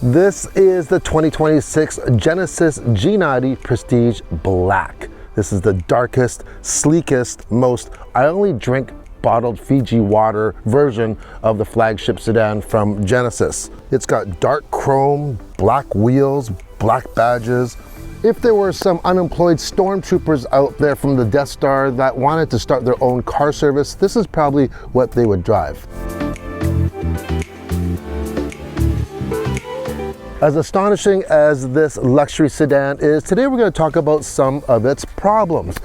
This is the 2026 Genesis G90 Prestige Black. This is the darkest, sleekest, most I only drink bottled Fiji water version of the flagship sedan from Genesis. It's got dark chrome, black wheels, black badges. If there were some unemployed stormtroopers out there from the Death Star that wanted to start their own car service, this is probably what they would drive. As astonishing as this luxury sedan is, today we're going to talk about some of its problems.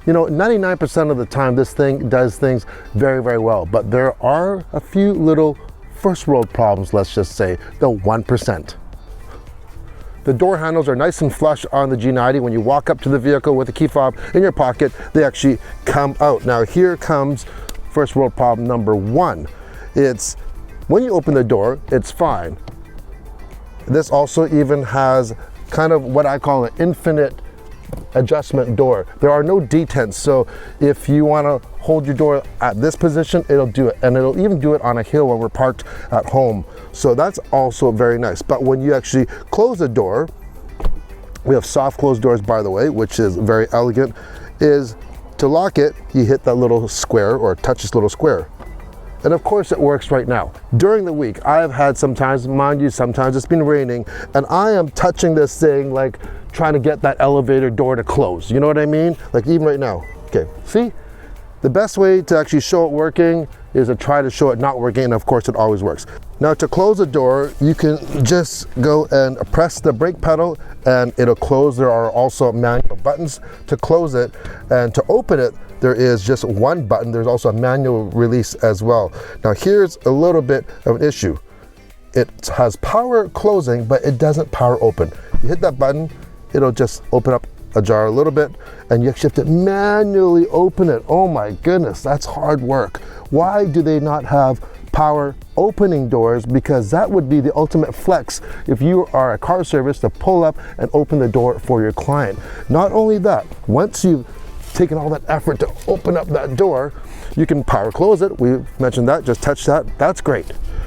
You know, 99% of the time this thing does things very, very well, but there are a few little first world problems, let's just say, the 1%. The door handles are nice and flush on the G90. When you walk up to the vehicle with the key fob in your pocket, they actually come out. Now here comes first world problem number one. It's when you open the door, it's fine. This also even has kind of what I call an infinite adjustment door. There are no detents, so if you want to hold your door at this position, it'll do it, and it'll even do it on a hill when we're parked at home. So that's also very nice. But when you actually close the door, we have soft close doors, by the way, which is very elegant. Is to lock it, you hit that little square or touch this little square. And of course it works right now. During the week, I've had sometimes, mind you, sometimes it's been raining, and I am touching this thing like trying to get that elevator door to close. You know what I mean? Like even right now. Okay, see? The best way to actually show it working is to try to show it not working, and of course it always works. Now to close the door, you can just go and press the brake pedal and it'll close. There are also manual buttons to close it, and to open it, there is just one button. There's also a manual release as well. Now here's a little bit of an issue. It has power closing, but it doesn't power open. You hit that button, it'll just open up ajar a little bit, and you actually have to manually open it. Oh my goodness, that's hard work. Why do they not have power opening doors? Because that would be the ultimate flex if you are a car service to pull up and open the door for your client. Not only that, once you've taken all that effort to open up that door, you can power close it. We mentioned that, just touch that, that's great.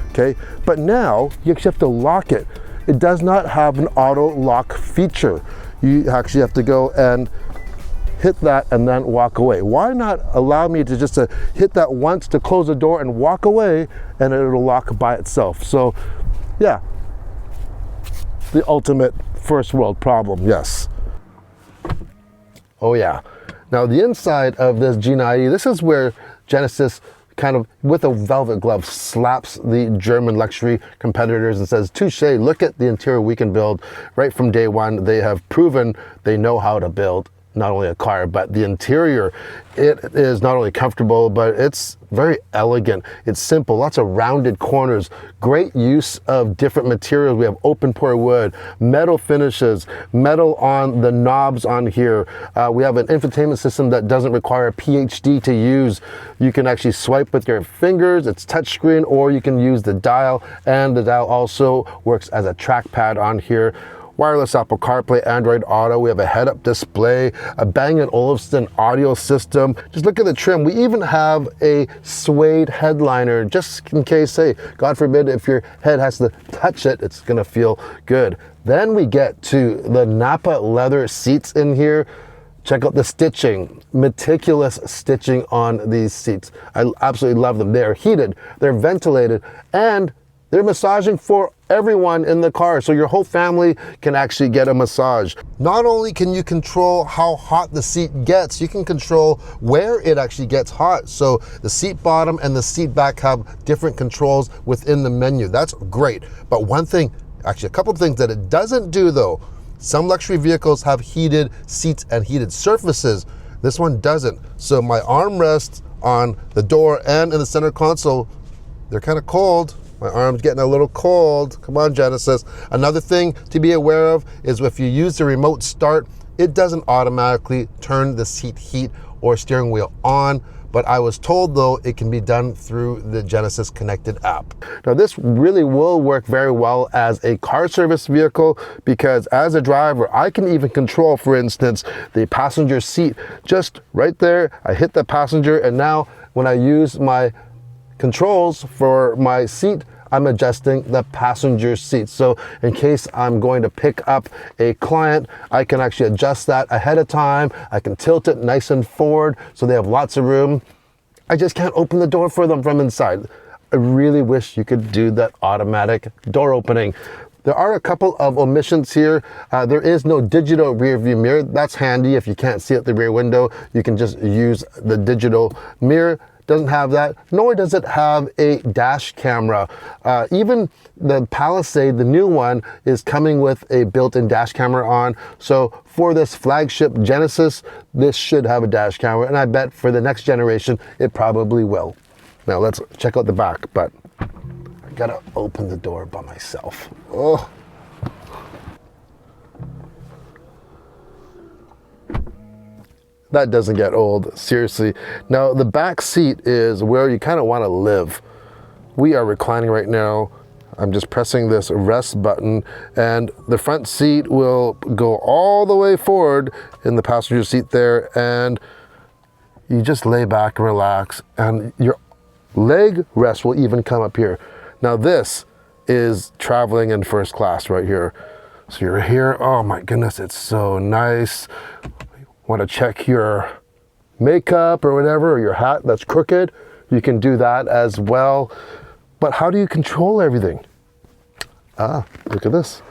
Okay, but now you actually have to lock it. It does not have an auto lock feature. You actually have to go and hit that and then walk away. Why not allow me to just hit that once to close the door and walk away, and it'll lock by itself? So yeah, the ultimate first world problem, yes. Oh yeah. Now the inside of this G90, this is where Genesis kind of with a velvet glove slaps the German luxury competitors and says, touche, look at the interior we can build. Right from day one, they have proven they know how to build not only a car, but the interior. It is not only comfortable, but it's very elegant. It's simple, lots of rounded corners, great use of different materials. We have open-pore wood, metal finishes, metal on the knobs on here. We have an infotainment system that doesn't require a PhD to use. You can actually swipe with your fingers, it's touchscreen, or you can use the dial, and the dial also works as a trackpad on here. Wireless Apple CarPlay, Android Auto. We have a head-up display, a Bang & Olufsen audio system. Just look at the trim. We even have a suede headliner, just in case, hey, God forbid, if your head has to touch it, it's gonna feel good. Then we get to the Napa leather seats in here. Check out the stitching, meticulous stitching on these seats. I absolutely love them. They're heated, they're ventilated, and they're massaging for everyone in the car, so your whole family can actually get a massage. Not only can you control how hot the seat gets, you can control where it actually gets hot. So the seat bottom and the seat back have different controls within the menu. That's great. But one thing, actually a couple of things that it doesn't do though, some luxury vehicles have heated seats and heated surfaces. This one doesn't. So my armrests on the door and in the center console, they're kind of cold. My arm's getting a little cold. Come on, Genesis. Another thing to be aware of is if you use the remote start, it doesn't automatically turn the seat heat or steering wheel on. But I was told though it can be done through the Genesis connected app. Now this really will work very well as a car service vehicle, because as a driver, I can even control, for instance, the passenger seat just right there. I hit the passenger, and now when I use my controls for my seat, I'm adjusting the passenger seat. So in case I'm going to pick up a client, I can actually adjust that ahead of time. I can tilt it nice and forward so they have lots of room. I just can't open the door for them from inside. I really wish you could do that automatic door opening. There are a couple of omissions here. There is no digital rear view mirror. That's handy if you can't see out the rear window. You can just use the digital mirror. Doesn't have that, nor does it have a dash camera. Even the Palisade, the new one, is coming with a built-in dash camera on. So for this flagship Genesis, this should have a dash camera, and I bet for the next generation, it probably will. Now let's check out the back, but I gotta open the door by myself. Oh. That doesn't get old, seriously. Now the back seat is where you kind of want to live. We are reclining right now. I'm just pressing this rest button, and the front seat will go all the way forward in the passenger seat there, and you just lay back and relax, and your leg rest will even come up here. Now this is traveling in first class right here. So you're here, oh my goodness, it's so nice. Want to check your makeup or whatever, or your hat that's crooked, you can do that as well. But how do you control everything? Look at this.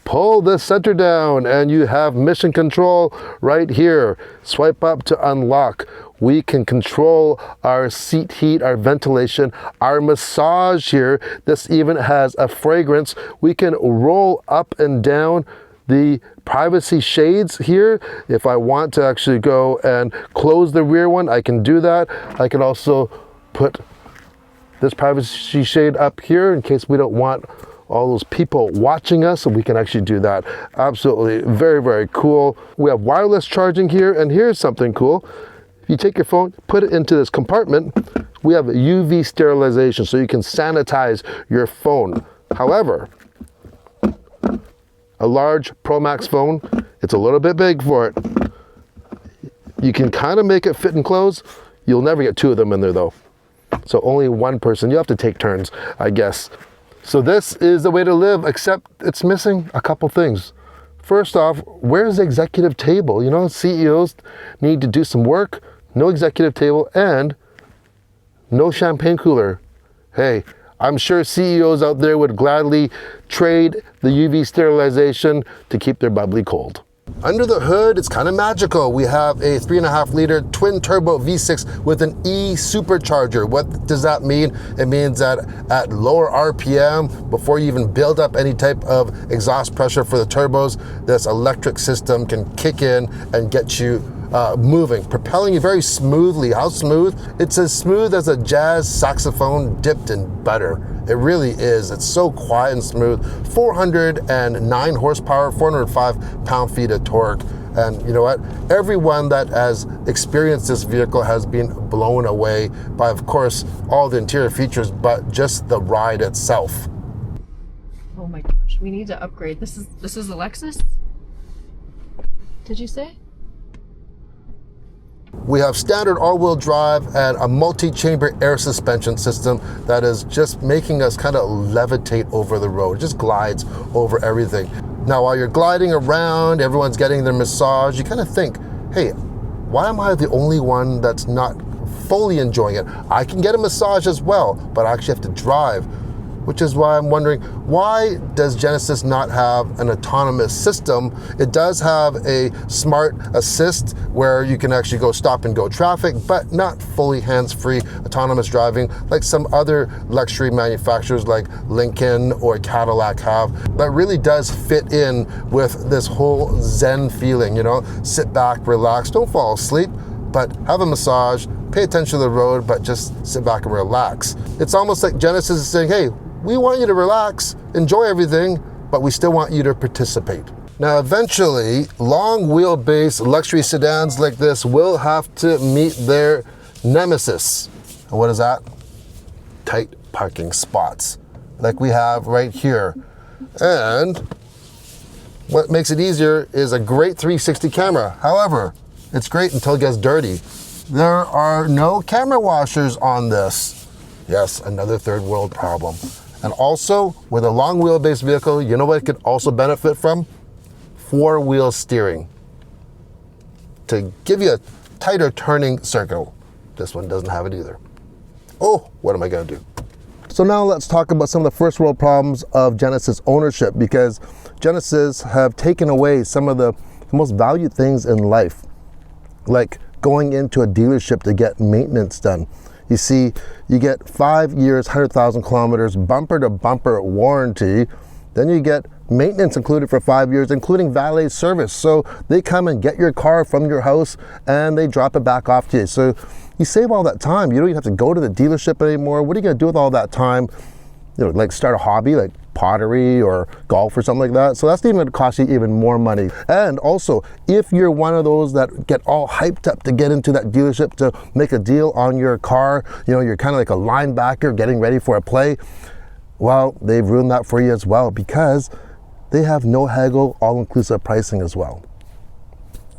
Pull the center down and you have mission control right here. Swipe up to unlock. We can control our seat heat, our ventilation, our massage here. This even has a fragrance. We can roll up and down the privacy shades here. If I want to actually go and close the rear one, I can do that. I can also put this privacy shade up here in case we don't want all those people watching us, so we can actually do that. Absolutely very, very cool. We have wireless charging here, and here's something cool. If you take your phone, put it into this compartment, we have UV sterilization, so you can sanitize your phone. However, a large Pro Max phone, it's a little bit big for it. You can kind of make it fit and close. You'll never get two of them in there though. So only one person, you have to take turns, I guess. So this is the way to live, except it's missing a couple things. First off, where's the executive table? You know, CEOs need to do some work. No executive table and no champagne cooler. Hey, I'm sure CEOs out there would gladly trade the UV sterilization to keep their bubbly cold. Under the hood, it's kind of magical. We have a 3.5-liter twin turbo V6 with an e-supercharger. What does that mean? It means that at lower RPM, before you even build up any type of exhaust pressure for the turbos, this electric system can kick in and get you moving, propelling you very smoothly. How smooth? It's as smooth as a jazz saxophone dipped in butter. It really is. It's so quiet and smooth. 409 horsepower, 405 pound-feet of torque. And you know what? Everyone that has experienced this vehicle has been blown away by, of course, all the interior features, but just the ride itself. Oh my gosh, we need to upgrade. This is the Lexus? Did you say? We have standard all-wheel drive and a multi-chamber air suspension system that is just making us kind of levitate over the road. It just glides over everything. Now, while you're gliding around, everyone's getting their massage, you kind of think, hey, why am I the only one that's not fully enjoying it? I can get a massage as well, but I actually have to drive. Which is why I'm wondering, why does Genesis not have an autonomous system? It does have a smart assist where you can actually go stop and go traffic, but not fully hands-free autonomous driving like some other luxury manufacturers like Lincoln or Cadillac have, but really does fit in with this whole Zen feeling, you know? Sit back, relax, don't fall asleep, but have a massage, pay attention to the road, but just sit back and relax. It's almost like Genesis is saying, hey, we want you to relax, enjoy everything, but we still want you to participate. Now, eventually, long wheelbase luxury sedans like this will have to meet their nemesis. And what is that? Tight parking spots, like we have right here. And what makes it easier is a great 360 camera. However, it's great until it gets dirty. There are no camera washers on this. Yes, another third world problem. And also, with a long wheelbase vehicle, you know what it could also benefit from? 4-wheel steering. To give you a tighter turning circle. This one doesn't have it either. Oh, what am I gonna do? So now let's talk about some of the first world problems of Genesis ownership, because Genesis have taken away some of the most valued things in life, like going into a dealership to get maintenance done. You see, you get 5 years, 100,000 kilometers, bumper to bumper warranty. Then you get maintenance included for 5 years, including valet service. So they come and get your car from your house and they drop it back off to you. So you save all that time. You don't even have to go to the dealership anymore. What are you gonna do with all that time? You know, like start a hobby like pottery or golf or something like that. So that's even gonna cost you even more money. And also, if you're one of those that get all hyped up to get into that dealership to make a deal on your car, you know, you're kind of like a linebacker getting ready for a play, well, they've ruined that for you as well, because they have no haggle, all-inclusive pricing as well.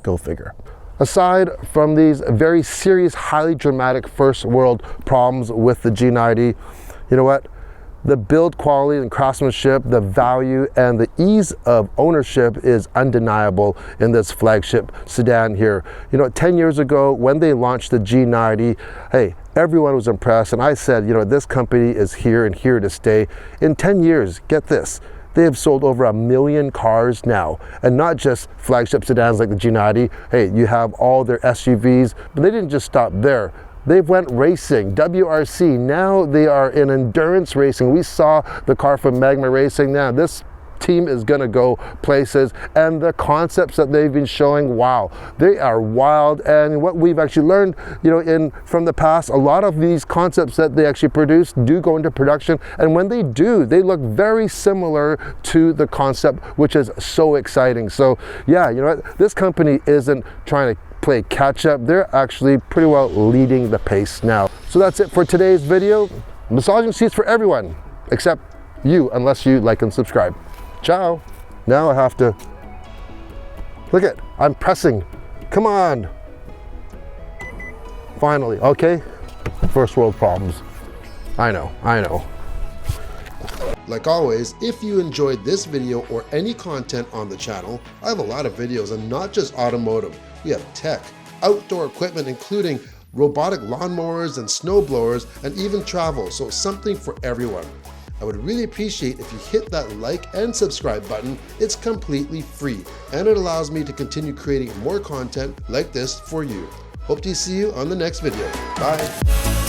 Go figure. Aside from these very serious, highly dramatic first world problems with the G90, you know what? The build quality and craftsmanship, the value and the ease of ownership is undeniable in this flagship sedan here. You know, 10 years ago when they launched the G90, hey, everyone was impressed, and I said, you know, this company is here and here to stay. In 10 years, get this, they have sold over 1 million cars now, and not just flagship sedans like the G90. Hey, you have all their SUVs, but they didn't just stop there. They've went racing, WRC, now they are in endurance racing. We saw the car from Magma Racing. Now this team is gonna go places, and the concepts that they've been showing, wow, they are wild. And what we've actually learned, you know, from the past, a lot of these concepts that they actually produce do go into production, and when they do, they look very similar to the concept, which is so exciting. So yeah, you know what, this company isn't trying to play catch up, they're actually pretty well leading the pace now. So that's it for today's video. Massaging seats for everyone except you, unless you like and subscribe. Ciao. Now I have to, look at, I'm pressing, come on. Finally, okay? First world problems. I know. Like always, if you enjoyed this video or any content on the channel, I have a lot of videos, and not just automotive. We have tech, outdoor equipment, including robotic lawnmowers and snow blowers, and even travel, so something for everyone. I would really appreciate if you hit that like and subscribe button. It's completely free, and it allows me to continue creating more content like this for you. Hope to see you on the next video. Bye.